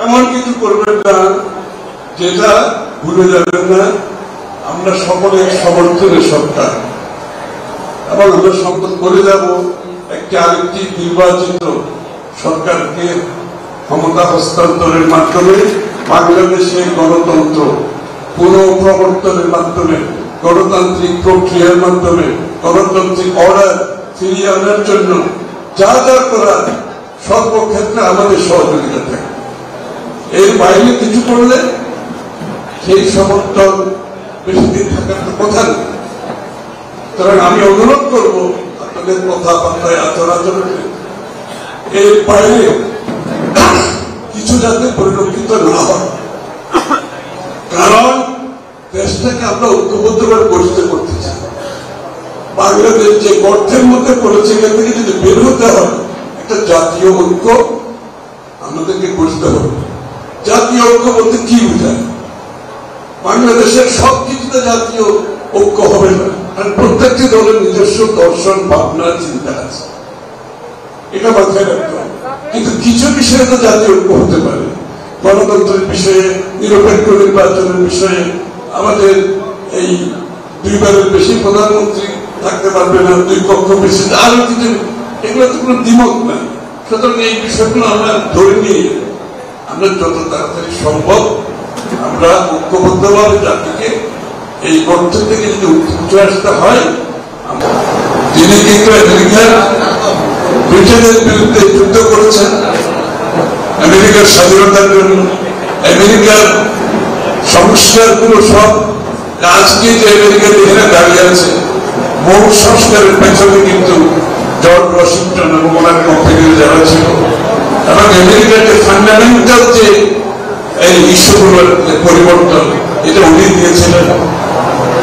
এমন কিছু করবেন না যেটা ভুলে যাবেন না আমরা সকলের সমর্থনের সরকার, এবং আমরা সমর্থন করে যাব একটি আরেকটি নির্বাচিত সরকারকে ক্ষমতা হস্তান্তরের মাধ্যমে বাংলাদেশে গণতন্ত্র পুনঃপ্রবর্তনের মাধ্যমে, গণতান্ত্রিক প্রক্রিয়ার মাধ্যমে গণতান্ত্রিক অর্ডার ফিরিয়ে আনার জন্য যা যা করার সর্বক্ষেত্রে আমাদের সহযোগিতা থাকে। এর বাইরে কিছু করলে সেই সমর্থন বেশি দিন থাকার তো কথা নেই। সুতরাং আমি অনুরোধ করব আপনাদের কথাবার্তায় আচরণে এর বাইরে কিছু যাতে পরিলক্ষিত না হয়, কারণ দেশটাকে আমরা ঐক্যবদ্ধভাবে গঠিত করতে চাই। বাংলাদেশ যে গর্তের মধ্যে পড়েছে এখান থেকে যদি বের হতে হয় একটা জাতীয় ঐক্য আমাদেরকে গঠিত হবে। জাতীয় ঐক্য বলতে কি বোঝায়? বাংলাদেশের সবকিছুতে জাতীয় ঐক্য হবে না, কারণ প্রত্যেকটি দলের নিজস্ব দর্শন, ভাবনা, চিন্তা আছে, এটা মাথায় রাখতে হবে। কিন্তু কিছু বিষয়ে তো জাতীয় ঐক্য হতে পারে, গণতন্ত্রের বিষয়ে, নিরপেক্ষ নির্বাচনের বিষয়ে, আমাদের এই দুইবারের বেশি প্রধানমন্ত্রী থাকতে পারবে না, দুই কক্ষ বেশি, আরো কিছু, এগুলো তো কোনো দ্বিমত নাই। সুতরাং এই বিষয়গুলো আমরা ধরে নিয়ে আমরা যত তাড়াতাড়ি সম্ভব আমরা ঐক্যবদ্ধভাবে জাতিকে এই গর্ত থেকে যদি উঠে আসতে হয়, যিনি কিন্তু আমেরিকার ব্রিটেনের বিরুদ্ধে যুদ্ধ করেছেন, আমেরিকার স্বাধীনতার জন্য, আমেরিকার সংস্কারগুলো সব আজকে যে আমেরিকার এখানে দাঁড়িয়ে আছে, মূল সংস্কারের পেছনে কিন্তু জর্জ ওয়াশিংটন এবং ওনার কোম্পানির যারা ছিল, এবং আমেরিকার যে ফান্ডামেন্টাল যে এই ইস্যুগুলোর পরিবর্তন, এটা উনি দিয়েছিলেন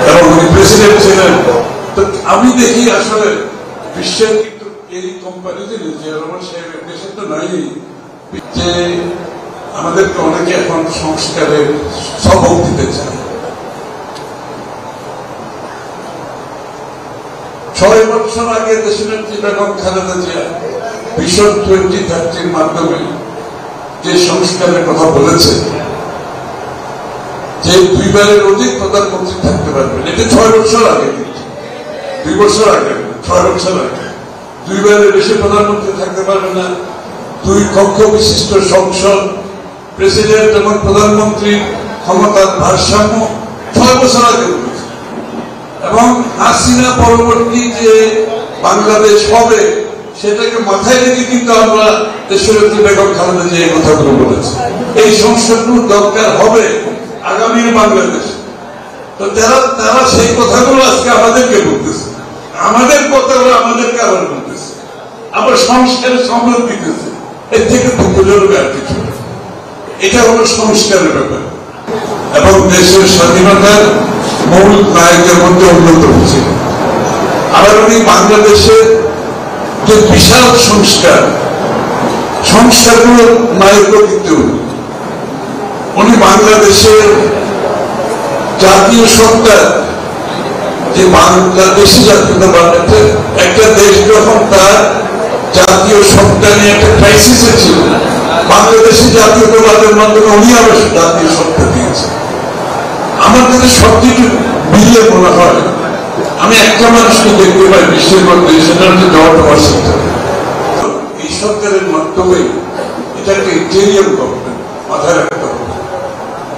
এবং উনি প্রেসিডেন্ট ছিলেন। তো আমি দেখি আসলে বিশ্বের কিন্তু এই কোম্পানি যে দেশে তো নাই যে আমাদেরকে অনেকে এখন সংস্কারের সবক দিতে চায়। 6 বছর আগে দেশনেত্রী বেগম খালেদা জিয়া ভিশন 2030 মাধ্যমে যে সংস্কারের কথা বলেছে, যে 2 বারের অধিক প্রধানমন্ত্রী থাকতে পারবেন, এটা 6 বছর আগে, 2 বছর আগে, 6 বছর আগে 2 বারের বেশি প্রধানমন্ত্রী থাকতে পারবে না, 2 কক্ষ বিশিষ্ট সংসদ, প্রেসিডেন্ট এবং প্রধানমন্ত্রীর ক্ষমতার ভারসাম্য 6 বছর আগে বলেছে। এবং হাসিনা পরবর্তী যে বাংলাদেশ হবে সেটাকে মাথায় রেখে কিন্তু আমরা দেশনেত্রী বেগম খালেদা জিয়া এই কথাগুলো বলেছি। এই সংস্কারগুলো দরকার হবে আগামীর বাংলাদেশ। তো তারা সেই কথাগুলো আজকে আমাদেরকে বলতেছে, আমাদের কথাগুলো আমাদেরকে আবার বলতেছে, আবার সংস্কারের সম্মান দিতেছে। এর থেকে দুঃখজনক আর কিছু, এটা হলো সংস্কারের ব্যাপার। এবং দেশের স্বাধীনতার মূল নায়কের মধ্যে অন্যতম ছিল। আবার উনি বাংলাদেশের যে বিশাল সংস্কারগুলোর নায়ক কিন্তু উনি বাংলাদেশের জাতীয় সত্তা, যে বাংলাদেশি জাতীয়তাবাদ, একটা দেশ যখন তার জাতীয় সত্তা নিয়ে একটা ক্রাইসিসে ছিল, বাংলাদেশি জাতীয়তাবাদের মাধ্যমে উনি আবার জাতীয় সত্তা দিয়েছে। আমার কাছে সবকিছু মিলিয়ে মনে হয় আমি একটা মানুষকে দেখতে পাই বিশ্বের মধ্যে, সেটা হচ্ছে জর্জ ওয়াশিংটন। এই সরকারের মাধ্যমে এটা একটা ইন্টেরিয়াম গভর্নমেন্ট, মাথায় রাখতে হবে,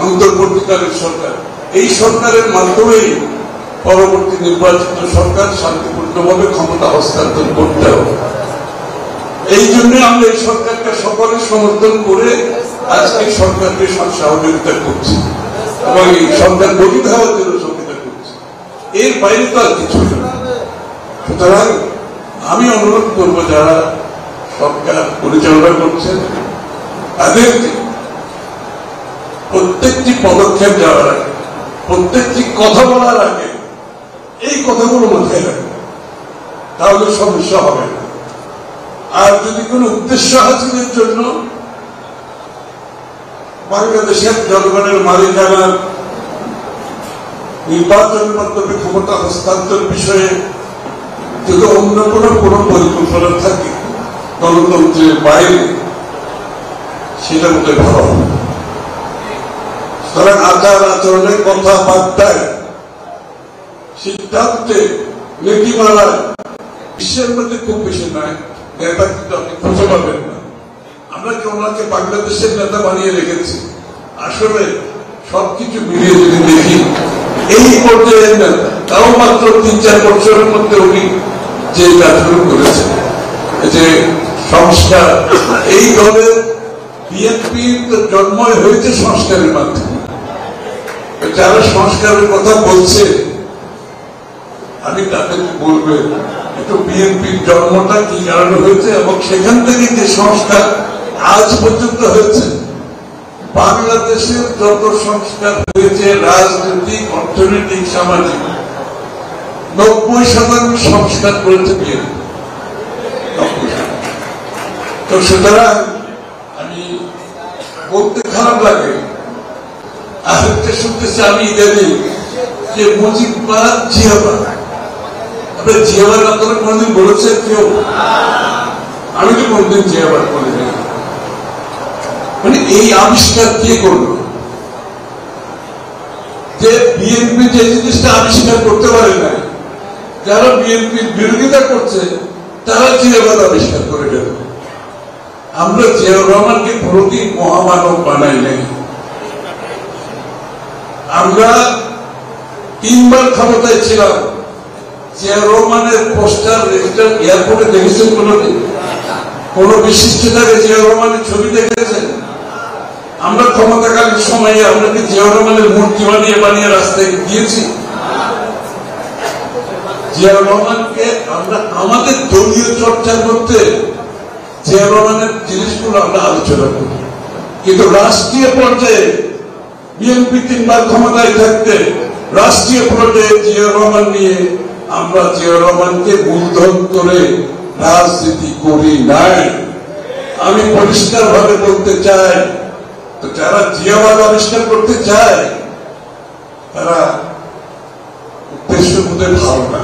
অন্তর্বর্তীকালীন সরকার। এই সরকারের মাধ্যমেই পরবর্তী নির্বাচিত সরকার শান্তিপূর্ণভাবে ক্ষমতা হস্তান্তর করতে হবে। এই জন্য আমরা এই সরকারকে সকলে সমর্থন করে আজকে সরকারকে সহযোগিতা করছি এবং এই সরকার গঠিত হওয়ার জন্য সহযোগিতা করছি। এর বাইরে তো আর কিছু না। সুতরাং আমি অনুরোধ করবো যারা সরকার পরিচালনা করছেন তাদেরকে প্রত্যেকটি পদক্ষেপ যাওয়ার আগে, প্রত্যেকটি কথা বলার আগে এই কথাগুলো মাথায় রাখবে, তাহলে সমস্যা হবে না। আর যদি কোন উদ্দেশ্য হাসিলের জন্য বাংলাদেশের জনগণের মালিকানার নির্বাচনের মাধ্যমে ক্ষমতা হস্তান্তর বিষয়ে যদি অন্য কোনো পরিকল্পনা থাকে গণতন্ত্রের বাইরে, সেটা মধ্যে ভালো হবে। সুতরাং আচার আচরণের কথাবার্তায়, সিদ্ধান্তে, নীতিমালায় বিশ্বের মধ্যে খুব বেশি নয়। নেতা কিন্তু আপনি খুঁজে পাবেন না। আমরা কি ওনাকে বাংলাদেশের নেতা বানিয়ে রেখেছি? আসলে সবকিছু মিলিয়ে যদি দেখি এই পর্যায়ের নেতা, তাও মাত্র ৩-৪ বছরের মধ্যে উনি যে কাজগুলো করেছেন, যে সংস্কার, এই দলের বিএনপির জন্মই হয়েছে সংস্কারের মাধ্যমে। যারা সংস্কারের কথা বলছে আমি তাদেরকে বলবেন একটু বিএনপির জন্মটা কি কারণে হয়েছে এবং সেখান থেকে যে সংস্কার আজ পর্যন্ত হয়েছে। বাংলাদেশের যত সংস্কার হয়েছে রাজনৈতিক, অর্থনৈতিক, সামাজিক, 90% সংস্কার করেছে বিএনপি। তো সুতরাং আমি বলতে খারাপ লাগে, আরেকটা শুনতেছি আমি ইদানিং যে মুজিববাদ জিয়াবাদ। আপনার জিয়াবাদ আপনারা কোনদিন বলেছেন কেউ? আমি তো কোনদিন জিয়াবাদ বলি না। মানে এই আবিষ্কার কে করলো? যে বিএনপি যে জিনিসটা আবিষ্কার করতে পারে না, যারা বিএনপির বিরোধিতা করছে তারা জিয়াবাদ আবিষ্কার করে গেল। আমরা জিয়াউর রহমানকে প্রতি মহামানব বানাই নাই। আমরা 3 বার ক্ষমতায় ছিলাম। জিয়াউর রহমানের পোস্টার রেজিস্টার এয়ারপোর্টে দেখেছেন কোনদিন? কোন বিশিষ্টতাকে জিয়াউর রহমানের ছবি দেখেছেন? আমরা ক্ষমতাকালীন সময়ে আমরা কি জিয়াউর রহমানের মূর্তি বানিয়ে রাস্তায় গিয়েছি? জিয়াউর রহমানকে আমরা আমাদের দলীয় চর্চার মধ্যে জিয়াউর রহমানের জিনিসগুলো আমরা আলোচনা করি, কিন্তু রাষ্ট্রীয় পর্যায়ে বিএনপি 3 বার ক্ষমতায় থাকতে রাষ্ট্রীয় পর্যায়ে জিয়াউর রহমান নিয়ে আমরা জিয়াউর রহমানকে মূলধন করে রাজনীতি করি নাই। আমি পরিষ্কার ভাবে বলতে চাই, তো যারা জিয়াবাদ আবিষ্কার করতে চায় তারা উদ্দেশ্য বোধে ভালো না।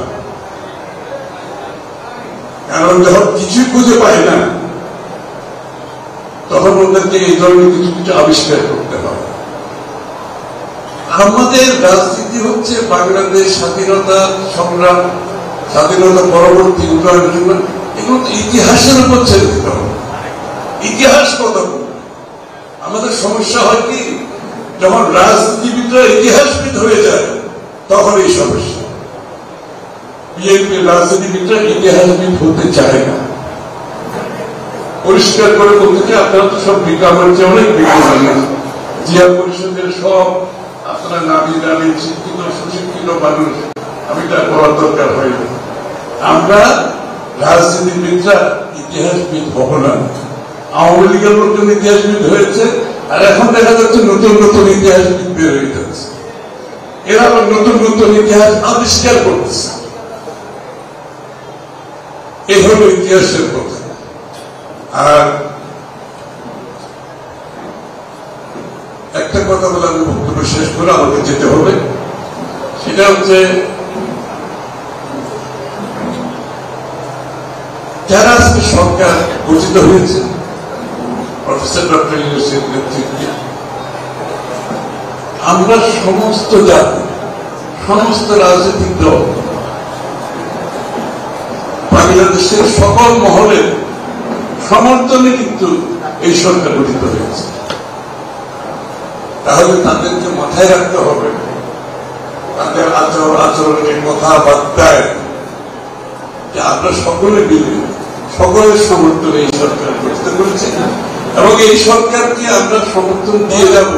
কারণ যখন কিছুই খুঁজে পায় না তখন ওদেরকে এই ধরনের কিছু কিছু আবিষ্কার করতে হবে। আমাদের রাজনীতি হচ্ছে বাংলাদেশ স্বাধীনতা সংগ্রাম, স্বাধীনতা পরবর্তী উন্নয়নের জন্য। এগুলো তো ইতিহাসের উপর ছেড়ে দিতে হবে। ইতিহাস কথা বলবে। আমাদের সমস্যা হয় কি, যখন রাজনীতিবিদরা ইতিহাসবিদ হয়ে যায় তখন এই সমস্যা। বিএনপির রাজনীতিবিদরা ইতিহাসবিদ হতে চায় না। পরিষ্কার করে বলতে চাই, আপনারা তো সব বিজ্ঞাপন চেয়ে অনেক বিজ্ঞাপন, জিয়া পরিষদের সব আপনারা নামি নামি শিক্ষিত সুশিক্ষিত মানুষ, আমি তার বলার দরকার হয় না। আমরা রাজনীতিবিদরা ইতিহাসবিদ হব না। আওয়ামী লীগের লোকজন ইতিহাসবিদ হয়েছে, আর এখন দেখা যাচ্ছে নতুন নতুন ইতিহাসবিদ বের হয়ে যাচ্ছে। এরা আবার নতুন নতুন ইতিহাস আবিষ্কার করতেছে। এই হলো ইতিহাসের কথা। আর একটা কথা বলে আমি বক্তব্য শেষ করে আমাকে যেতে হবে, সেটা হচ্ছে যারা আজকে সরকার গঠিত হয়েছে প্রফেসর ডক্টর ইউনুসের নেতৃত্বে, আমরা সমস্ত জাতি, সমস্ত রাজনৈতিক দল, বাংলাদেশের সকল মহলের সমর্থনে কিন্তু এই সরকার গঠিত হয়েছে। তাহলে তাদেরকে মাথায় রাখতে হবে, তাদের আচরণের কথাবার্তায় যে আমরা সকলে মিলে সকলের সমর্থনে এই সরকার গঠিত করেছি এবং এই সরকারকে আমরা সমর্থন দিয়ে যাব।